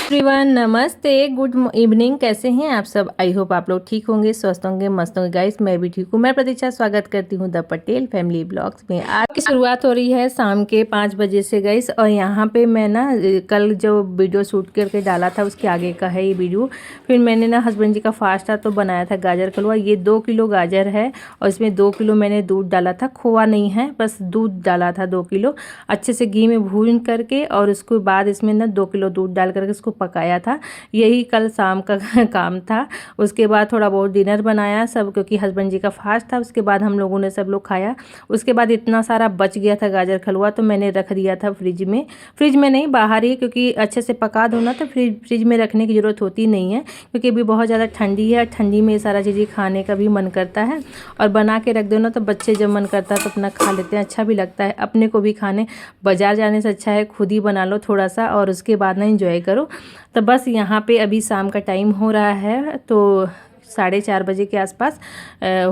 Everyone, नमस्ते, good evening. कैसे हैं आप सब? आई होप आप लोग ठीक होंगे, स्वस्थ होंगे, मस्त होंगे। गाइस, मैं भी ठीक हूँ। मैं प्रतीक्षा स्वागत करती हूँ द पटेल फैमिली ब्लॉग्स में। आज की शुरुआत हो रही है शाम के 5 बजे से गाइस। और यहाँ पे मैं ना कल जो वीडियो शूट करके डाला था उसके आगे का है ये वीडियो। फिर मैंने ना हस्बैंड जी का फास्ट था तो बनाया था गाजर का हलवा। ये 2 किलो गाजर है और इसमें 2 किलो मैंने दूध डाला था। खोआ नहीं है, बस दूध डाला था 2 किलो। अच्छे से घी में भून करके और उसके बाद इसमें ना 2 किलो दूध डाल करके इसको पकाया था। यही कल शाम का काम था। उसके बाद थोड़ा बहुत डिनर बनाया सब, क्योंकि हस्बैंड जी का फास्ट था। उसके बाद हम लोगों ने सब लोग खाया। उसके बाद इतना सारा बच गया था गाजर का हलवा, तो मैंने रख दिया था फ्रिज में नहीं, बाहर ही, क्योंकि अच्छे से पका दो ना तो फ्रिज में रखने की ज़रूरत होती नहीं है, क्योंकि अभी बहुत ज़्यादा ठंडी है। ठंडी में ये सारा चीज़ें खाने का भी मन करता है और बना के रख दो ना तो बच्चे जब मन करता है तो अपना खा लेते हैं। अच्छा भी लगता है अपने को भी खाने। बाजार जाने से अच्छा है खुद ही बना लो थोड़ा सा और उसके बाद ना एंजॉय करो। तो बस यहाँ पे अभी शाम का टाइम हो रहा है, तो 4:30 बजे के आसपास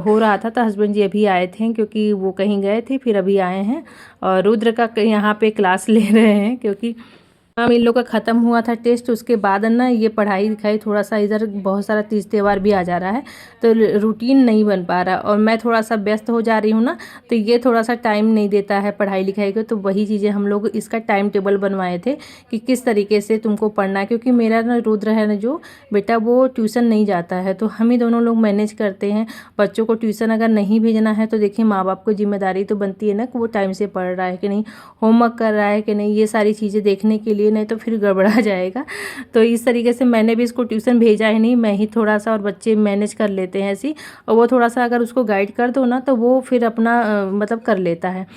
हो रहा था। तो हस्बैंड जी अभी आए थे, क्योंकि वो कहीं गए थे, फिर अभी आए हैं और रुद्र का यहाँ पे क्लास ले रहे हैं, क्योंकि हम इन लोग का ख़त्म हुआ था टेस्ट। उसके बाद ना ये पढ़ाई लिखाई थोड़ा सा, इधर बहुत सारा तीज त्यौहार भी आ जा रहा है तो रूटीन नहीं बन पा रहा और मैं थोड़ा सा व्यस्त हो जा रही हूँ ना, तो ये थोड़ा सा टाइम नहीं देता है पढ़ाई लिखाई को। तो वही चीज़ें हम लोग इसका टाइम टेबल बनवाए थे कि किस तरीके से तुमको पढ़ना है, क्योंकि मेरा ना रुद्र है ना जो बेटा, वो ट्यूशन नहीं जाता है, तो हम ही दोनों लोग मैनेज करते हैं। बच्चों को ट्यूशन अगर नहीं भेजना है तो देखिए माँ बाप को जिम्मेदारी तो बनती है ना कि वो टाइम से पढ़ रहा है कि नहीं, होमवर्क कर रहा है कि नहीं, ये सारी चीज़ें देखने के लिए, नहीं तो फिर गड़बड़ा जाएगा। तो इस तरीके से मैंने भी इसको ट्यूशन भेजा ही नहीं, मैं ही थोड़ा सा, और बच्चे मैनेज कर लेते हैं ऐसी। और वो थोड़ा सा अगर उसको गाइड कर दो ना तो वो फिर अपना मतलब कर लेता है।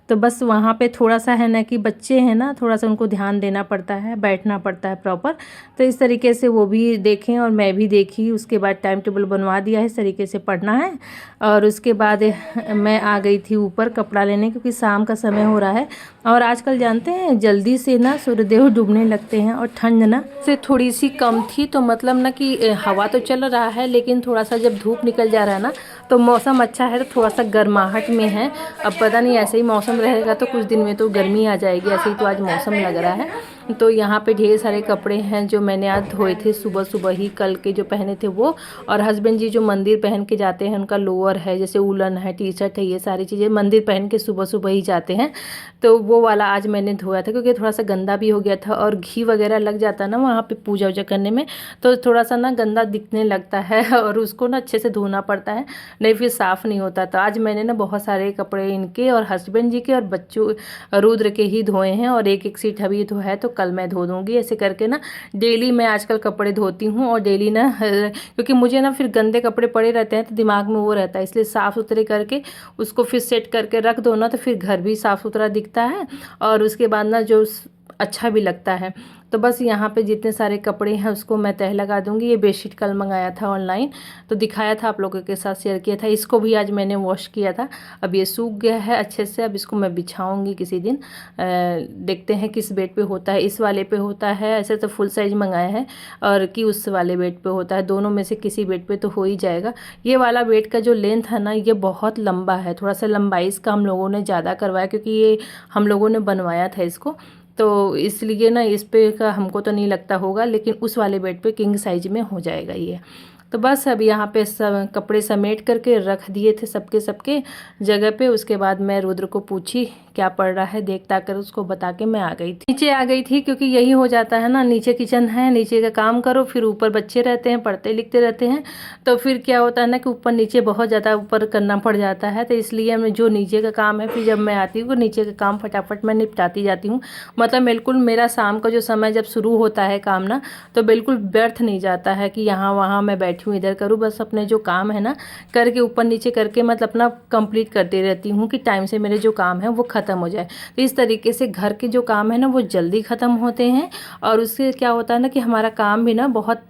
तो बस वहाँ पे थोड़ा सा है ना कि बच्चे हैं ना, थोड़ा सा उनको ध्यान देना पड़ता है, बैठना पड़ता है प्रॉपर। तो इस तरीके से वो भी देखें और मैं भी देखी। उसके बाद टाइम टेबल बनवा दिया है, इस तरीके से पढ़ना है। और उसके बाद मैं आ गई थी ऊपर कपड़ा लेने, क्योंकि शाम का समय हो रहा है और आजकल जानते हैं जल्दी से ना सूर्यदेव डूबने लगते हैं और ठंड ना से थोड़ी सी कम थी। तो मतलब ना कि हवा तो चल रहा है, लेकिन थोड़ा सा जब धूप निकल जा रहा है ना तो मौसम अच्छा है, तो थोड़ा सा गर्माहट में है। अब पता नहीं ऐसे ही मौसम रहेगा तो कुछ दिन में तो गर्मी आ जाएगी, ऐसे ही तो आज मौसम लग रहा है। तो यहाँ पे ढेर सारे कपड़े हैं जो मैंने आज धोए थे सुबह सुबह ही, कल के जो पहने थे वो। और हस्बैंड जी जो मंदिर पहन के जाते हैं, उनका लोअर है, जैसे उलन है, टी शर्ट है, ये सारी चीज़ें मंदिर पहन के सुबह सुबह ही जाते हैं। तो वो वाला आज मैंने धोया था, क्योंकि थोड़ा सा गंदा भी हो गया था और घी वगैरह लग जाता ना वहाँ पे पूजा वूजा करने में, तो थोड़ा सा ना गंदा दिखने लगता है और उसको ना अच्छे से धोना पड़ता है, नहीं फिर साफ़ नहीं होता। तो आज मैंने ना बहुत सारे कपड़े इनके और हस्बैंड जी के और बच्चों रुद्र के ही धोए हैं, और एक एक सीट अभी तो है, तो कल मैं धो दूँगी। ऐसे करके ना डेली मैं आजकल कपड़े धोती हूँ। और डेली ना क्योंकि मुझे ना फिर गंदे कपड़े पड़े रहते हैं तो दिमाग में वो रहता है, इसलिए साफ़ सुथरे करके उसको फिर सेट करके रख दो ना तो फिर घर भी साफ़ सुथरा दिखता है और उसके बाद ना जो अच्छा भी लगता है। तो बस यहाँ पे जितने सारे कपड़े हैं उसको मैं तह लगा दूँगी। ये बेडशीट कल मंगाया था ऑनलाइन, तो दिखाया था, आप लोगों के साथ शेयर किया था। इसको भी आज मैंने वॉश किया था, अब ये सूख गया है अच्छे से। अब इसको मैं बिछाऊँगी किसी दिन, देखते हैं किस बेड पे होता है। इस वाले पे होता है, ऐसे तो फुल साइज मंगाया है, और कि उस वाले बेड पे होता है। दोनों में से किसी बेड पे तो हो ही जाएगा। ये वाला बेड का जो लेंथ है ना, ये बहुत लंबा है, थोड़ा सा लंबाई इसका हम लोगों ने ज़्यादा करवाया, क्योंकि ये हम लोगों ने बनवाया था इसको, तो इसलिए ना इस पे का हमको तो नहीं लगता होगा, लेकिन उस वाले बेड पे किंग साइज में हो जाएगा ये। तो बस अब यहाँ पे सब कपड़े समेट करके रख दिए थे सबके सबके जगह पे। उसके बाद मैं रुद्र को पूछी क्या पड़ रहा है, देखता कर उसको बता के मैं आ गई थी, नीचे आ गई थी, क्योंकि यही हो जाता है ना, नीचे किचन है, नीचे का काम करो, फिर ऊपर बच्चे रहते हैं, पढ़ते लिखते रहते हैं, तो फिर क्या होता है ना कि ऊपर नीचे बहुत ज़्यादा ऊपर करना पड़ जाता है। तो इसलिए मैं जो नीचे का काम है, फिर जब मैं आती हूँ नीचे का काम फटाफट मैं निपटाती जाती हूँ। मतलब बिल्कुल मेरा शाम का जो समय जब शुरू होता है काम ना, तो बिल्कुल व्यर्थ नहीं जाता है कि यहाँ वहाँ मैं बैठी हूँ इधर करूँ। बस अपने जो काम है ना करके ऊपर नीचे करके मतलब अपना कंप्लीट करती रहती हूँ कि टाइम से मेरे जो काम है वो ख़त्म हो जाए। तो इस तरीके से घर के जो काम है ना वो जल्दी ख़त्म होते हैं, और उससे क्या होता है ना कि हमारा काम भी ना बहुत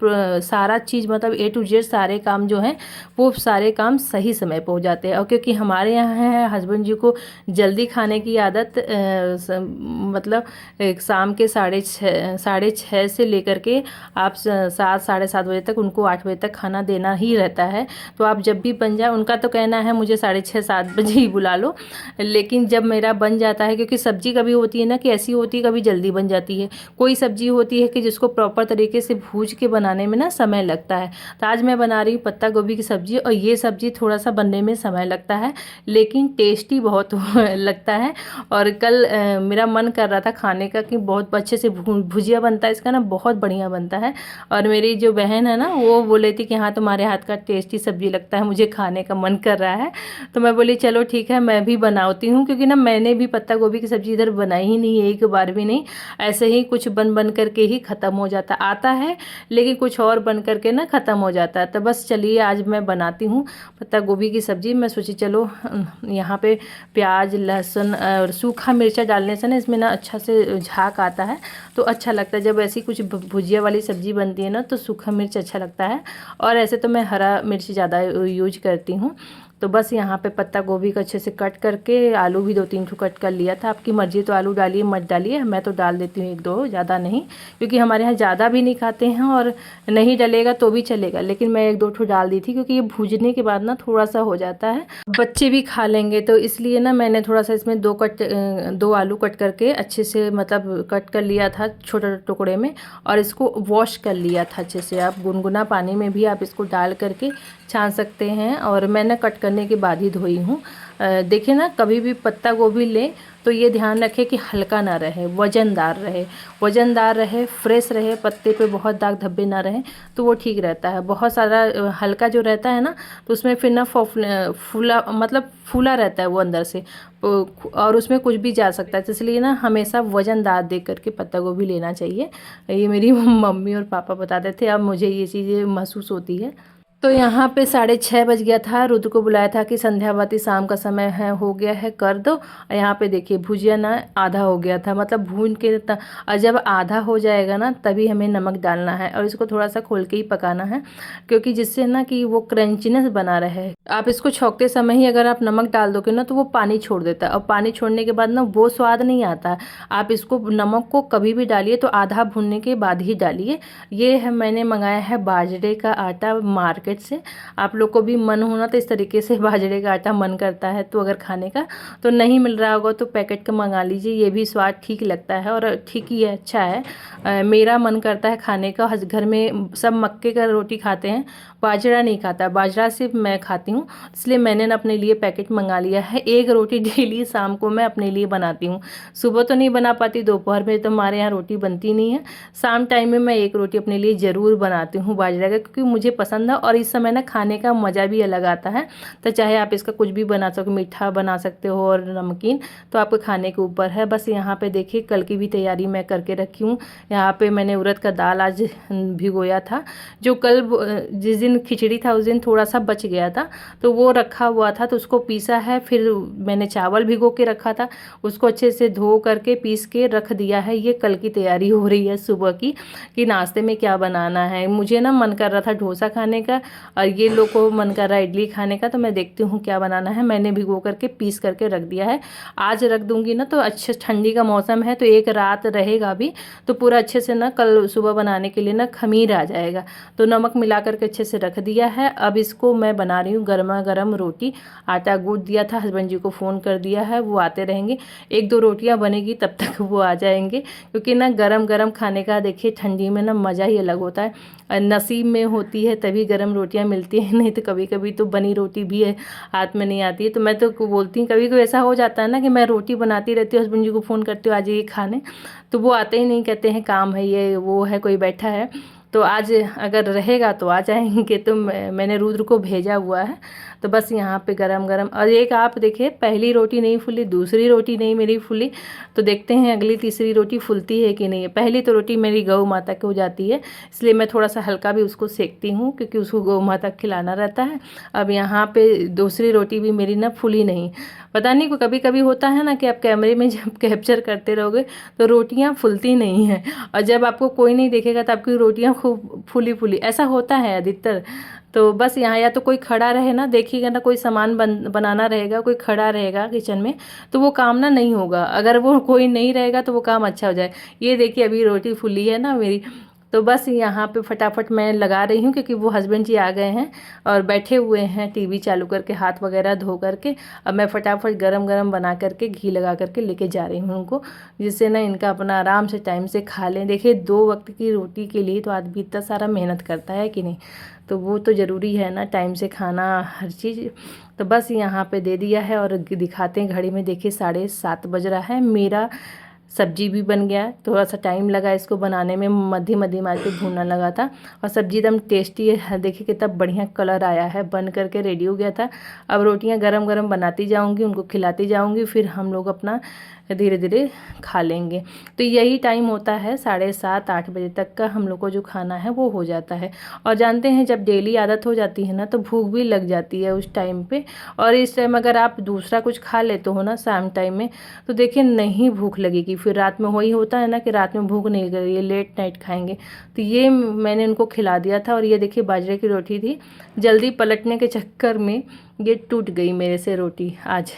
सारा चीज़ मतलब A to Z सारे काम जो हैं वो सारे काम सही समय पर हो जाते हैं। और क्योंकि हमारे यहाँ है हस्बैंड जी को जल्दी खाने की आदत, मतलब शाम के 6:30 से लेकर के आप 7 साढ़े 7 बजे तक उनको 8 बजे तक खाना देना ही रहता है। तो आप जब भी बन जाए, उनका तो कहना है मुझे 6:30-7 बजे ही बुला लो, लेकिन जब मेरा बन जाता है, क्योंकि सब्ज़ी कभी होती है ना कि ऐसी होती है, कभी जल्दी बन जाती है, कोई सब्ज़ी होती है कि जिसको प्रॉपर तरीके से भूज के बनाने में ना समय लगता है। तो आज मैं बना रही हूँ पत्ता गोभी की सब्ज़ी, और ये सब्ज़ी थोड़ा सा बनने में समय लगता है लेकिन टेस्टी बहुत लगता है। और कल मेरा मन कर रहा था खाने का कि बहुत अच्छे से भुजिया बनता है इसका ना, बहुत बढ़िया बनता है। और मेरी जो बहन है ना, वो बोले थी कि हाँ तुम्हारे हाथ का टेस्टी सब्ज़ी लगता है, मुझे खाने का मन कर रहा है। तो मैं बोली चलो ठीक है, मैं भी बनाती हूँ, क्योंकि ना मैंने भी पत्ता गोभी की सब्ज़ी इधर बनाई ही नहीं, एक बार भी नहीं। ऐसे ही कुछ बन बन करके ही ख़त्म हो जाता आता है, लेकिन कुछ और बन करके ना ख़त्म हो जाता है। तो बस चलिए आज मैं बनाती हूँ पत्ता गोभी की सब्ज़ी। मैं सोची चलो यहाँ पे प्याज, लहसुन और सूखा मिर्चा डालने से ना इसमें ना अच्छा से झाग आता है, तो अच्छा लगता है। जब ऐसी कुछ भुजिया वाली सब्ज़ी बनती है ना, तो सूखा मिर्च अच्छा लगता है। और ऐसे तो मैं हरा मिर्च ज़्यादा यूज करती हूँ। तो बस यहाँ पे पत्ता गोभी को अच्छे से कट करके, आलू भी 2-3 ठो कट कर लिया था। आपकी मर्ज़ी, तो आलू डालिए मत डालिए, मैं तो डाल देती हूँ 1-2, ज़्यादा नहीं, क्योंकि हमारे यहाँ ज़्यादा भी नहीं खाते हैं और नहीं डलेगा तो भी चलेगा, लेकिन मैं 1-2 ठो डाल दी थी, क्योंकि ये भूजने के बाद ना थोड़ा सा हो जाता है, बच्चे भी खा लेंगे, तो इसलिए ना मैंने थोड़ा सा इसमें 2 आलू कट करके अच्छे से, मतलब कट कर लिया था छोटे टुकड़े में, और इसको वॉश कर लिया था अच्छे से। आप गुनगुना पानी में भी आप इसको डाल करके छान सकते हैं, और मैंने कट करने के बाद ही धोई हूँ। देखिए ना, कभी भी पत्ता गोभी लें तो ये ध्यान रखें कि हल्का ना रहे, वज़नदार रहे, वज़नदार रहे, फ्रेश रहे, पत्ते पे बहुत दाग धब्बे ना रहें, तो वो ठीक रहता है। बहुत सारा हल्का जो रहता है ना, तो उसमें फिर ना फूला, मतलब फूला रहता है वो अंदर से, और उसमें कुछ भी जा सकता है। तो इसलिए ना हमेशा वज़नदार देख करके पत्ता गोभी लेना चाहिए। ये मेरी मम्मी और पापा बताते थे, अब मुझे ये चीज़ें महसूस होती है। तो यहाँ पे 6:30 बज गया था। रुद्र को बुलाया था कि संध्यावती शाम का समय है, हो गया है, कर दो। और यहाँ पे देखिए भुजिया ना आधा हो गया था, मतलब भून के और जब आधा हो जाएगा ना, तभी हमें नमक डालना है, और इसको थोड़ा सा खोल के ही पकाना है, क्योंकि जिससे ना कि वो क्रंचीनेस बना रहे। आप इसको छौंकते समय ही अगर आप नमक डाल दोगे ना, तो वो पानी छोड़ देता है, और पानी छोड़ने के बाद ना वो स्वाद नहीं आता है। आप इसको, नमक को कभी भी डालिए तो आधा भूनने के बाद ही डालिए। ये है, मैंने मंगाया है बाजरे का आटा मार्केट से। आप लोग को भी मन होना तो इस तरीके से बाजरे का आटा मन करता है तो अगर खाने का, तो नहीं मिल रहा होगा तो पैकेट का मंगा लीजिए, ये भी स्वाद ठीक लगता है और ठीक ही है, अच्छा है। मेरा मन करता है खाने का। घर में सब मक्के का रोटी खाते हैं, बाजरा नहीं खाता, बाजरा सिर्फ मैं खाती हूँ, इसलिए मैंने ना अपने लिए पैकेट मंगा लिया है। एक रोटी डेली शाम को मैं अपने लिए बनाती हूँ। सुबह तो नहीं बना पाती, दोपहर में तो हमारे यहाँ रोटी बनती नहीं है, शाम टाइम में मैं एक रोटी अपने लिए ज़रूर बनाती हूँ बाजरा का, क्योंकि मुझे पसंद है और इस समय ना खाने का मज़ा भी अलग आता है। तो चाहे आप इसका कुछ भी बना सको, मीठा बना सकते हो और नमकीन, तो आपको खाने के ऊपर है। बस यहाँ पे देखिए कल की भी तैयारी मैं करके रखी हूँ। यहाँ पे मैंने उड़द का दाल आज भिगोया था, जो कल जिस दिन खिचड़ी था उस दिन थोड़ा सा बच गया था, तो वो रखा हुआ था, तो उसको पीसा है। फिर मैंने चावल भिगो के रखा था, उसको अच्छे से धो करके पीस के रख दिया है। ये कल की तैयारी हो रही है सुबह की, कि नाश्ते में क्या बनाना है। मुझे ना मन कर रहा था डोसा खाने का, और ये लोग को मन कर रहा है इडली खाने का, तो मैं देखती हूँ क्या बनाना है। मैंने भिगो करके पीस करके रख दिया है, आज रख दूंगी ना तो अच्छे, ठंडी का मौसम है तो एक रात रहेगा भी, तो पूरा अच्छे से ना कल सुबह बनाने के लिए ना खमीर आ जाएगा। तो नमक मिला करके अच्छे से रख दिया है। अब इसको मैं बना रही हूँ गर्मा गर्म रोटी। आटा गूंथ दिया था, हस्बैंड जी को फ़ोन कर दिया है, वो आते रहेंगे, 1-2 रोटियाँ बनेगी तब तक वो आ जाएंगे, क्योंकि ना गरम गरम खाने का देखिए ठंडी में ना मज़ा ही अलग होता है। नसीब में होती है तभी गरम रोटियाँ मिलती हैं, नहीं तो कभी कभी तो बनी रोटी भी है हाथ में नहीं आती है। तो मैं तो बोलती हूँ, कभी कभी ऐसा हो जाता है ना कि मैं रोटी बनाती रहती हूँ, हस्बैंड जी को फ़ोन करती हूँ आ जाइए खाने, तो वो आते ही नहीं, कहते हैं काम है, ये वो है, कोई बैठा है। तो आज अगर रहेगा तो आ जाएंगे। तो मैंने रुद्र को भेजा हुआ है। तो बस यहाँ पे गरम गरम, और एक आप देखिए पहली रोटी नहीं फूली, दूसरी रोटी नहीं मेरी फूली, तो देखते हैं अगली तीसरी रोटी फूलती है कि नहीं है। पहली तो रोटी मेरी गौ माता को जाती है, इसलिए मैं थोड़ा सा हल्का भी उसको सेकती हूँ, क्योंकि उसको गौ माता खिलाना रहता है। अब यहाँ पे दूसरी रोटी भी मेरी ना फूली नहीं, पता नहीं, कभी कभी होता है ना कि आप कैमरे में जब कैप्चर करते रहोगे तो रोटियाँ फूलती नहीं हैं, और जब आपको कोई नहीं देखेगा तो आपकी रोटियाँ खूब फूली फूली, ऐसा होता है अधिकतर। तो बस यहाँ या तो कोई खड़ा रहे ना, देखिएगा ना, कोई सामान बनाना रहेगा, कोई खड़ा रहेगा किचन में, तो वो काम ना नहीं होगा। अगर वो कोई नहीं रहेगा तो वो काम अच्छा हो जाए। ये देखिए अभी रोटी फूली है ना मेरी, तो बस यहाँ पे फटाफट मैं लगा रही हूँ, क्योंकि वो हस्बैंड जी आ गए हैं और बैठे हुए हैं टीवी चालू करके, हाथ वगैरह धो करके। अब मैं फटाफट गरम गरम बना करके घी लगा करके लेके जा रही हूँ उनको, जिससे ना इनका अपना आराम से टाइम से खा लें। देखिए 2 वक्त की रोटी के लिए तो आदमी इतना सारा मेहनत करता है कि नहीं, तो वो तो ज़रूरी है ना, टाइम से खाना हर चीज़। तो बस यहाँ पे दे दिया है और दिखाते हैं घड़ी में, देखिए 7:30 बज रहा है। मेरा सब्जी भी बन गया, थोड़ा सा टाइम लगा इसको बनाने में, मध्यम आंच पे भूनना लगा था। और सब्जी एकदम टेस्टी है, देखिए कितना बढ़िया कलर आया है, बन करके रेडी हो गया था। अब रोटियां गरम गरम बनाती जाऊंगी, उनको खिलाती जाऊंगी, फिर हम लोग अपना धीरे धीरे खा लेंगे। तो यही टाइम होता है 7:30-8 बजे तक का, हम लोग को जो खाना है वो हो जाता है। और जानते हैं जब डेली आदत हो जाती है ना, तो भूख भी लग जाती है उस टाइम पे। और इस टाइम अगर आप दूसरा कुछ खा लेते हो ना शाम टाइम में, तो देखिए नहीं भूख लगेगी। फिर रात में वही होता है ना कि रात में भूख नहीं लगी, लेट नाइट खाएंगे। तो ये मैंने उनको खिला दिया था। और ये देखिए बाजरे की रोटी थी, जल्दी पलटने के चक्कर में ये टूट गई मेरे से रोटी आज।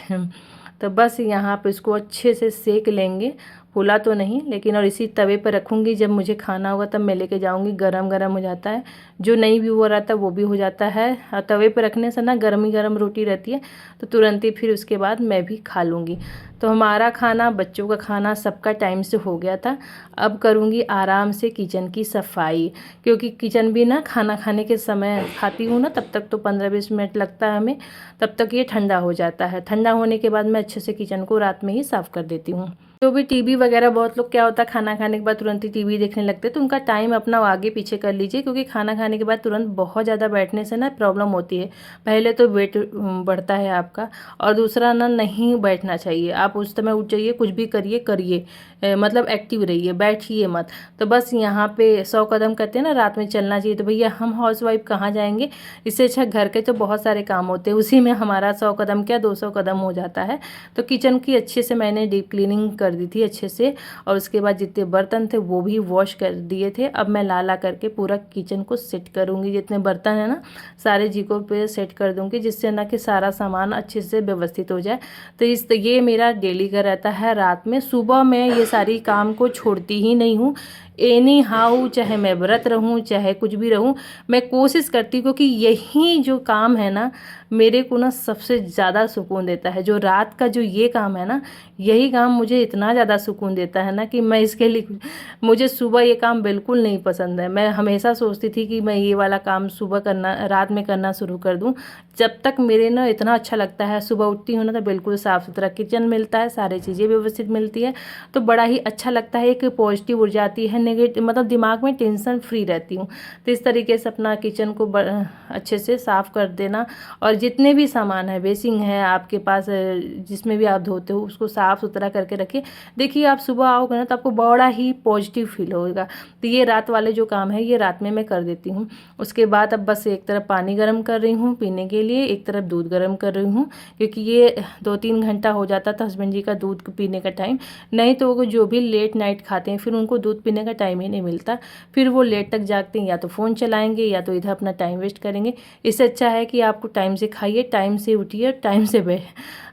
तो बस यहाँ पे इसको अच्छे से सेक लेंगे, फूला तो नहीं लेकिन, और इसी तवे पर रखूँगी। जब मुझे खाना होगा तब मैं लेके जाऊँगी, गरम गरम हो जाता है। जो नहीं भी हो रहा था वो भी हो जाता है, और तवे पर रखने से ना गर्म ही गर्म रोटी रहती है, तो तुरंत ही फिर उसके बाद मैं भी खा लूँगी। तो हमारा खाना, बच्चों का खाना, सबका टाइम से हो गया था। अब करूँगी आराम से किचन की सफाई, क्योंकि किचन भी ना खाना खाने के समय खाती हूँ ना, तब तक तो 15-20 मिनट लगता है हमें, तब तक ये ठंडा हो जाता है। ठंडा होने के बाद मैं अच्छे से किचन को रात में ही साफ़ कर देती हूँ। जो भी टीवी वगैरह, बहुत लोग क्या होता है खाना खाने के बाद तुरंत ही टीवी देखने लगते हैं, तो उनका टाइम अपना आगे पीछे कर लीजिए, क्योंकि खाना खाने के बाद तुरंत बहुत ज़्यादा बैठने से ना प्रॉब्लम होती है। पहले तो वेट बढ़ता है आपका, और दूसरा ना नहीं बैठना चाहिए। आप उस समय उठ जाइए, कुछ भी करिए, मतलब एक्टिव रहिए, बैठिए मत। तो बस यहाँ पे 100 कदम कहते हैं ना, रात में चलना चाहिए। तो भैया हम हाउसवाइफ कहाँ जाएंगे, इससे अच्छा घर के तो बहुत सारे काम होते हैं, उसी में हमारा 100 कदम क्या 200 कदम हो जाता है। तो किचन की अच्छे से मैंने डीप क्लीनिंग कर दी थी अच्छे से, और उसके बाद जितने बर्तन थे वो भी वॉश कर दिए थे। अब मैं ला करके पूरा किचन को सेट करूँगी, जितने बर्तन है ना सारे जगहों पे सेट कर दूँगी, जिससे ना कि सारा सामान अच्छे से व्यवस्थित हो जाए। तो ये मेरा डेली का रहता है। रात में, सुबह मैं ये सारी काम को छोड़ती ही नहीं हूँ। एनी हाउ, चाहे मैं व्रत रहूँ चाहे कुछ भी रहूँ, मैं कोशिश करती हूँ, क्योंकि यही जो काम है ना मेरे को ना सबसे ज़्यादा सुकून देता है। जो रात का जो ये काम है ना, यही काम मुझे इतना ज़्यादा सुकून देता है ना कि मैं इसके लिए, मुझे सुबह ये काम बिल्कुल नहीं पसंद है। मैं हमेशा सोचती थी कि मैं ये वाला काम सुबह करना, रात में करना शुरू कर दूँ। जब तक मेरे ना इतना अच्छा लगता है, सुबह उठती हूँ ना तो बिल्कुल साफ़ सुथरा किचन मिलता है, सारी चीज़ें व्यवस्थित मिलती है, तो बड़ा ही अच्छा लगता है। एक पॉजिटिव ऊर्जा आती है, नेगेटिव मतलब दिमाग में टेंशन फ्री रहती हूँ। तो इस तरीके से अपना किचन को अच्छे से साफ़ कर देना, और जितने भी सामान है, बेसिंग है आपके पास, जिसमें भी आप धोते हो उसको साफ़ सुथरा करके रखिए। देखिए आप सुबह आओगे ना तो आपको बड़ा ही पॉजिटिव फील होगा। तो ये रात वाले जो काम है ये रात में मैं कर देती हूँ। उसके बाद अब बस एक तरफ पानी गर्म कर रही हूँ पीने के लिए, एक तरफ दूध गर्म कर रही हूँ, क्योंकि ये 2-3 घंटा हो जाता था हस्बैंड जी का दूध पीने का टाइम। नहीं तो वो जो भी लेट नाइट खाते हैं, फिर उनको दूध पीने का टाइम ही नहीं मिलता, फिर वो लेट तक जागते हैं, या तो फ़ोन चलाएंगे या तो इधर अपना टाइम वेस्ट करेंगे। इससे अच्छा है कि आपको टाइम से खाइए, टाइम से उठिए, टाइम से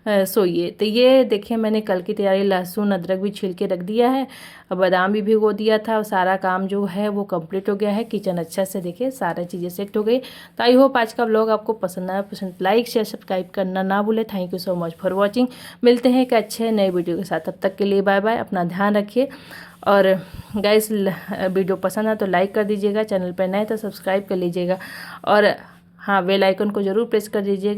सोइए। तो ये देखिए मैंने कल की तैयारी, लहसुन अदरक भी छिल के रख दिया है, बादाम भी भिगो दिया था, और सारा काम जो है वो कंप्लीट हो गया है। किचन अच्छा से देखिए सारी चीज़ें सेट हो गई। तो आई होप आज का व्लॉग आपको पसंद आया। पसंद लाइक शेयर सब्सक्राइब करना ना भूले। Thank you so much for watching. मिलते हैं एक अच्छे नए वीडियो के साथ, तब तक के लिए बाय बाय, अपना ध्यान रखिए। और गाइस वीडियो पसंद आए तो लाइक कर दीजिएगा, चैनल पर नए तो सब्सक्राइब कर लीजिएगा, और हाँ बेल आइकन को ज़रूर प्रेस कर दीजिएगा।